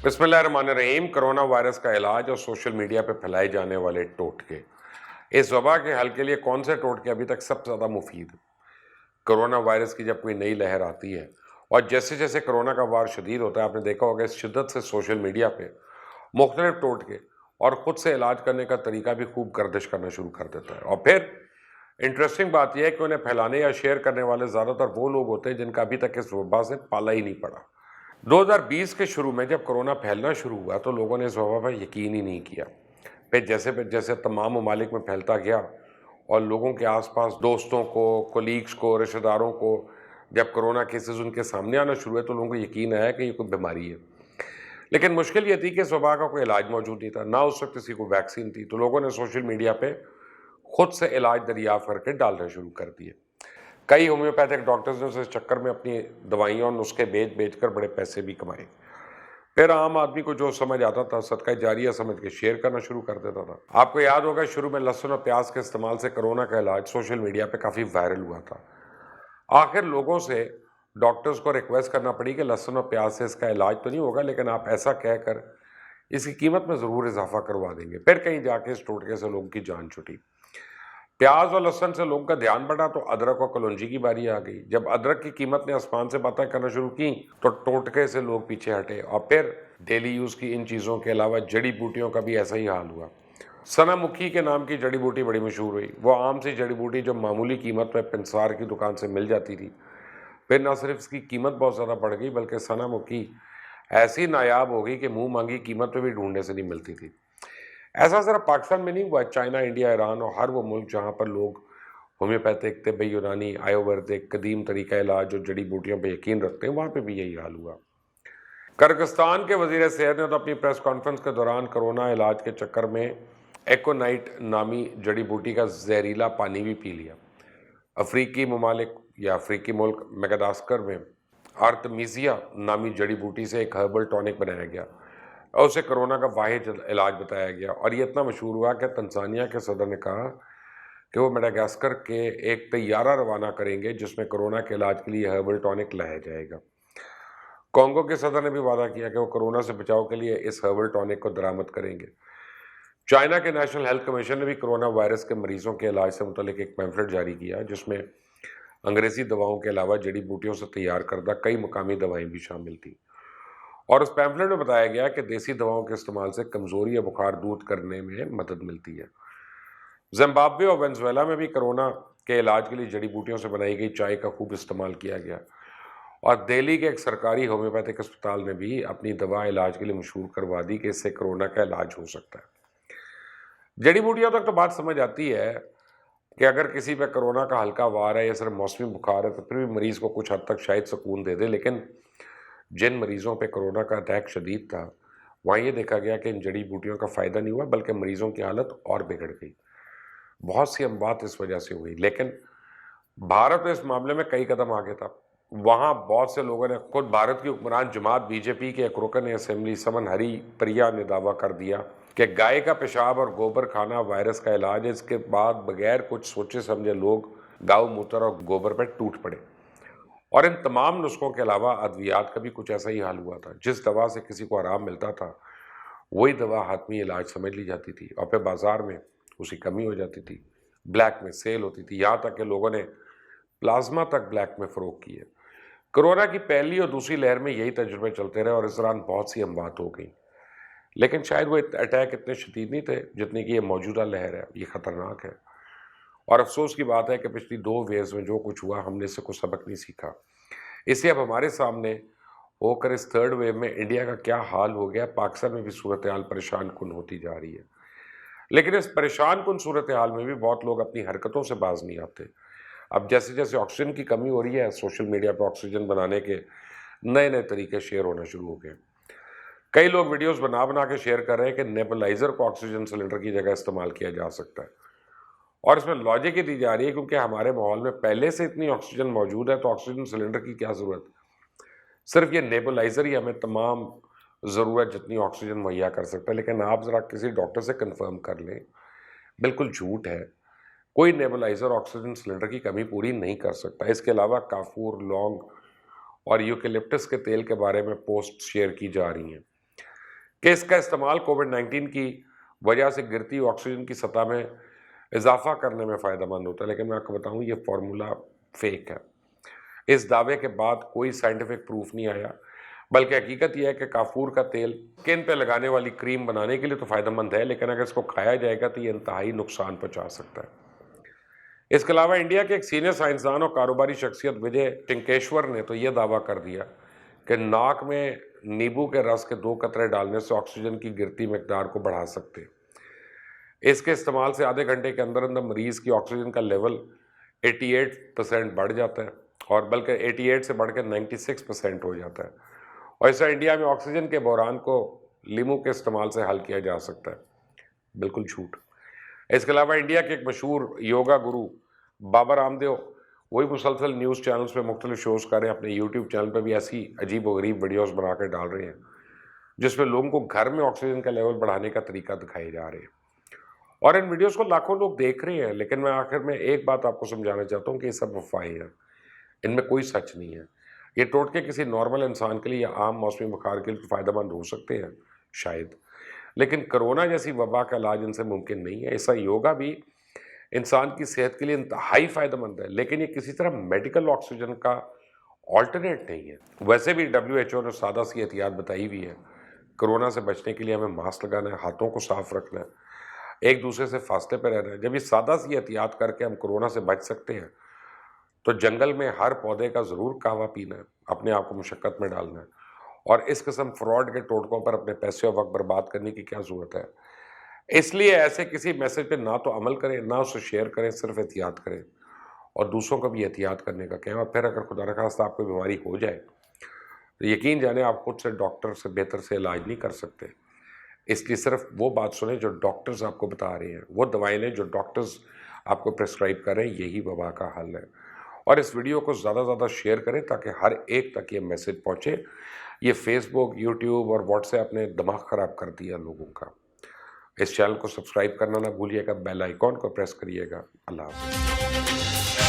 बिस्मिल्लाहिर्रहमानिर्रहीम। Corona virus का इलाज और सोशल मीडिया पे फैलाए जाने वाले टोटके। इस वबा के हल के लिए कौन से टोटके अभी तक सबसे ज़्यादा मुफीद हैं? कोरोना वायरस की जब कोई नई लहर आती है और जैसे जैसे कोरोना का वार शदीद होता है, आपने देखा होगा इस शिद्दत से सोशल मीडिया पे मुख्तलिफ टोटके और ख़ुद से इलाज करने का तरीका भी खूब गर्दिश करना शुरू कर देता है। और फिर इंटरेस्टिंग बात यह है कि उन्हें फैलाने या शेयर करने वाले ज़्यादातर वो लोग होते हैं जिनका अभी तक इस वबा से पाला ही नहीं पड़ा। 2020 के शुरू में जब कोरोना फैलना शुरू हुआ तो लोगों ने इस वबा पर यकीन ही नहीं किया। फिर जैसे तमाम ममालिक में फैलता गया और लोगों के आसपास दोस्तों को, कोलीग्स को, रिश्तेदारों को जब कोरोना केसेस उनके सामने आना शुरू हुए तो लोगों को यकीन आया कि ये कोई बीमारी है। लेकिन मुश्किल ये थी कि इस वबा का कोई इलाज मौजूद नहीं था, ना उस वक्त किसी को वैक्सीन थी। तो लोगों ने सोशल मीडिया पे खुद से इलाज दरियाफ्त करके डालना शुरू कर दिए। कई होम्योपैथिक डॉक्टर्स ने इस चक्कर में अपनी दवाइयाँ और नुस्खे बेच कर बड़े पैसे भी कमाए। फिर आम आदमी को जो समझ आता था सदका जारिया समझ के शेयर करना शुरू कर देता था। आपको याद होगा शुरू में लहसुन और प्याज के इस्तेमाल से कोरोना का इलाज सोशल मीडिया पे काफ़ी वायरल हुआ था। आखिर लोगों से डॉक्टर्स को रिक्वेस्ट करना पड़ी कि लहसुन और प्याज से इसका इलाज तो नहीं होगा, लेकिन आप ऐसा कहकर इसकी कीमत में ज़रूर इजाफा करवा देंगे। फिर कहीं जाके इस टोटके से लोगों की जान छुटी। प्याज और लहसुन से लोगों का ध्यान बढ़ा तो अदरक और कलौंजी की बारी आ गई। जब अदरक की कीमत ने आसमान से बातें करना शुरू की तो टोटके से लोग पीछे हटे। और फिर डेली यूज़ की इन चीज़ों के अलावा जड़ी बूटियों का भी ऐसा ही हाल हुआ। सना मुखी के नाम की जड़ी बूटी बड़ी मशहूर हुई। वो आम सी जड़ी बूटी जो मामूली कीमत में पंसार की दुकान से मिल जाती थी, फिर न सिर्फ इसकी कीमत बहुत ज़्यादा बढ़ गई बल्कि सना मुखी ऐसी नायाब हो गई कि मुंह मांगी कीमत पे भी ढूंढने से नहीं मिलती थी। ऐसा सिर्फ पाकिस्तान में नहीं हुआ, चाइना, इंडिया, ईरान और हर वो मुल्क जहाँ पर लोग होम्योपैथिक, तिब्बी यूनानी, आयुर्वेदिक, कदीम तरीका इलाज और जड़ी बूटियों पर यकीन रखते हैं, वहाँ पे भी यही हाल हुआ। किर्गिस्तान के वजीर सेहत ने तो अपनी प्रेस कॉन्फ्रेंस के दौरान कोरोना इलाज के चक्कर में एकोनाइट नामी जड़ी बूटी का जहरीला पानी भी पी लिया। अफ्रीकी ममालिक या अफ्रीकी मुल्क मेडागास्कर में आर्तमीसिया नामी जड़ी बूटी से एक हर्बल टॉनिक बनाया गया और उसे कोरोना का वाहिद इलाज बताया गया। और ये इतना मशहूर हुआ कि तंजानिया के सदर ने कहा कि वो मेडागास्कर के एक तैयारा रवाना करेंगे जिसमें कोरोना के इलाज के लिए हर्बल टॉनिक लाया जाएगा। कॉन्गो के सदर ने भी वादा किया कि वो कोरोना से बचाव के लिए इस हर्बल टॉनिक को दरामद करेंगे। चाइना के नेशनल हेल्थ कमीशन ने भी कोरोना वायरस के मरीजों के इलाज से मुतल्लिक एक पैम्फलेट जारी किया जिसमें अंग्रेजी दवाओं के अलावा जड़ी बूटियों से तैयार करदा कई मुकामी दवाएं भी शामिल थी। और उस पैम्फलेट में बताया गया कि देसी दवाओं के इस्तेमाल से कमजोरी या बुखार दूर करने में मदद मिलती है। जिम्बाब्वे और वेनेजुएला में भी कोरोना के इलाज के लिए जड़ी बूटियों से बनाई गई चाय का खूब इस्तेमाल किया गया। और दिल्ली के एक सरकारी होम्योपैथिक अस्पताल ने भी अपनी दवा इलाज के लिए मशहूर करवा दी कि इससे कोरोना का इलाज हो सकता है। जड़ी बूटियों तक तो बात समझ आती है कि अगर किसी पे कोरोना का हल्का वार है या सिर्फ मौसमी बुखार है तो फिर भी मरीज को कुछ हद तक शायद सुकून दे दे। लेकिन जिन मरीजों पे कोरोना का अटैक शदीद था वहाँ ये देखा गया कि इन जड़ी बूटियों का फ़ायदा नहीं हुआ बल्कि मरीजों की हालत और बिगड़ गई। बहुत सी अमवात इस वजह से हुई। लेकिन भारत तो इस मामले में कई कदम आगे था। वहाँ बहुत से लोगों ने, खुद भारत की हुक्मरान जमात बीजेपी के एक रुकन असेंबली समन हरी प्रिया ने दावा कर दिया कि गाय का पेशाब और गोबर खाना वायरस का इलाज है। इसके बाद बगैर कुछ सोचे समझे लोग गाय मूत्र और गोबर पर टूट पड़े। और इन तमाम नुस्खों के अलावा अद्वियात का भी कुछ ऐसा ही हाल हुआ था। जिस दवा से किसी को आराम मिलता था वही दवा हातमी इलाज समझ ली जाती थी और फिर बाजार में उसकी कमी हो जाती थी, ब्लैक में सेल होती थी। यहाँ तक कि लोगों ने प्लाज्मा तक ब्लैक में फ़रोख्त किए। कोरोना की पहली और दूसरी लहर में यही तजुर्बे चलते रहे और इस दौरान बहुत सी अमवात हो गई। लेकिन शायद वो अटैक इतने शदीद नहीं थे जितनी कि ये मौजूदा लहर है। ये ख़तरनाक है और अफसोस की बात है कि पिछली 2 वेव्स में जो कुछ हुआ हमने इससे कुछ सबक नहीं सीखा। इसलिए अब हमारे सामने होकर इस 3rd वेव में इंडिया का क्या हाल हो गया, पाकिस्तान में भी सूरत हाल परेशान कुन होती जा रही है। लेकिन इस परेशान कुन सूरत हाल में भी बहुत लोग अपनी हरकतों से बाज नहीं आते। अब जैसे जैसे ऑक्सीजन की कमी हो रही है, सोशल मीडिया पर ऑक्सीजन बनाने के नए नए तरीके शेयर होना शुरू हो गए। कई लोग वीडियोस बना बना के शेयर कर रहे हैं कि नेबुलाइजर को ऑक्सीजन सिलेंडर की जगह इस्तेमाल किया जा सकता है। और इसमें लॉजिक ही दी जा रही है क्योंकि हमारे माहौल में पहले से इतनी ऑक्सीजन मौजूद है तो ऑक्सीजन सिलेंडर की क्या ज़रूरत। सिर्फ ये नेबुलाइजर ही हमें तमाम ज़रूरत जितनी ऑक्सीजन मुहैया कर सकता है। लेकिन आप ज़रा किसी डॉक्टर से कंफर्म कर लें, बिल्कुल झूठ है। कोई नेबुलाइजर ऑक्सीजन सिलेंडर की कमी पूरी नहीं कर सकता। इसके अलावा काफूर, लौंग और यूकेलिप्टस के तेल के बारे में पोस्ट शेयर की जा रही हैं। کہ اس کا استعمال کووڈ-19 کی وجہ سے گرتی آکسیجن کی سطح میں اضافہ کرنے میں فائدہ مند ہوتا ہے، لیکن میں آپ کو بتاؤں یہ فارمولا فیک ہے۔ اس دعوے کے بعد کوئی سائنٹیفک پروف نہیں آیا، بلکہ حقیقت یہ ہے کہ کافور کا تیل اسکن پہ لگانے والی کریم بنانے کے لیے تو فائدہ مند ہے، لیکن اگر اس کو کھایا جائے گا تو یہ انتہائی نقصان پہنچا سکتا ہے۔ اس کے علاوہ انڈیا کے ایک سینئر سائنسدان اور کاروباری شخصیت وجے ٹنکیشور نے تو یہ دعویٰ کر دیا کہ ناک میں نیبو کے رس کے 2 قطرے ڈالنے سے آکسیجن کی گرتی مقدار کو بڑھا سکتے ہیں۔ اس کے استعمال سے آدھے گھنٹے کے اندر اندر مریض کی آکسیجن کا لیول 88% بڑھ جاتا ہے، اور بلکہ 88 سے بڑھ کے 96% ہو جاتا ہے، اور ایسا انڈیا میں آکسیجن کے بحران کو لیمو کے استعمال سے حل کیا جا سکتا ہے۔ بالکل جھوٹ۔ اس کے علاوہ انڈیا کے ایک مشہور یوگا گرو بابا رام دیو وہی مسلسل نیوز چینلز پہ مختلف شوز کر رہے ہیں، اپنے یوٹیوب چینل پہ بھی ایسی عجیب و غریب ویڈیوز بنا کے ڈال رہے ہیں جس میں لوگوں کو گھر میں آکسیجن کا لیول بڑھانے کا طریقہ دکھائے جا رہے ہیں، اور ان ویڈیوز کو لاکھوں لوگ دیکھ رہے ہیں، لیکن میں آخر میں ایک بات آپ کو سمجھانا چاہتا ہوں کہ یہ سب افواہیں ہیں، ان میں کوئی سچ نہیں ہے۔ یہ ٹوٹکے کسی نارمل انسان کے لیے یا عام موسمی بخار کے لیے فائدہ مند ہو سکتے ہیں شاید، لیکن کرونا جیسی وبا کا علاج ان سے ممکن نہیں ہے۔ ایسا یوگا بھی انسان کی صحت کے لیے انتہائی فائدہ مند ہے، لیکن یہ کسی طرح میڈیکل آکسیجن کا آلٹرنیٹ نہیں ہے۔ ویسے بھی WHO نے سادہ سی احتیاط بتائی ہوئی ہے۔ کرونا سے بچنے کے لیے ہمیں ماسک لگانا ہے، ہاتھوں کو صاف رکھنا ہے، ایک دوسرے سے فاصلے پہ رہنا ہے۔ جب یہ سادہ سی احتیاط کر کے ہم کرونا سے بچ سکتے ہیں تو جنگل میں ہر پودے کا ضرور قہوہ پینا ہے، اپنے آپ کو مشقت میں ڈالنا ہے، اور اس قسم فراڈ کے ٹوٹکوں پر اپنے پیسے اور وقت برباد کرنے کی کیا ضرورت ہے؟ اس لیے ایسے کسی میسج پہ نہ تو عمل کریں، نہ اسے شیئر کریں، صرف احتیاط کریں، اور دوسروں کو بھی احتیاط کرنے کا کہیں۔ اور پھر اگر خدا نخواستہ آپ کو بیماری ہو جائے تو یقین جانیں آپ خود سے ڈاکٹر سے بہتر سے علاج نہیں کر سکتے، اس لیے صرف وہ بات سنیں جو ڈاکٹرز آپ کو بتا رہے ہیں، وہ دوائیں لیں جو ڈاکٹرز آپ کو پرسکرائب کر رہے ہیں، یہی وبا کا حل ہے۔ اور اس ویڈیو کو زیادہ زیادہ شیئر کریں تاکہ ہر ایک تک یہ میسج پہنچے۔ یہ فیس بک، یوٹیوب اور واٹس ایپ نے دماغ خراب کر دیا لوگوں کا۔ اس چینل کو سبسکرائب کرنا نہ بھولیے گا، بیل آئیکن کو پریس کریے گا۔ اللہ حافظ۔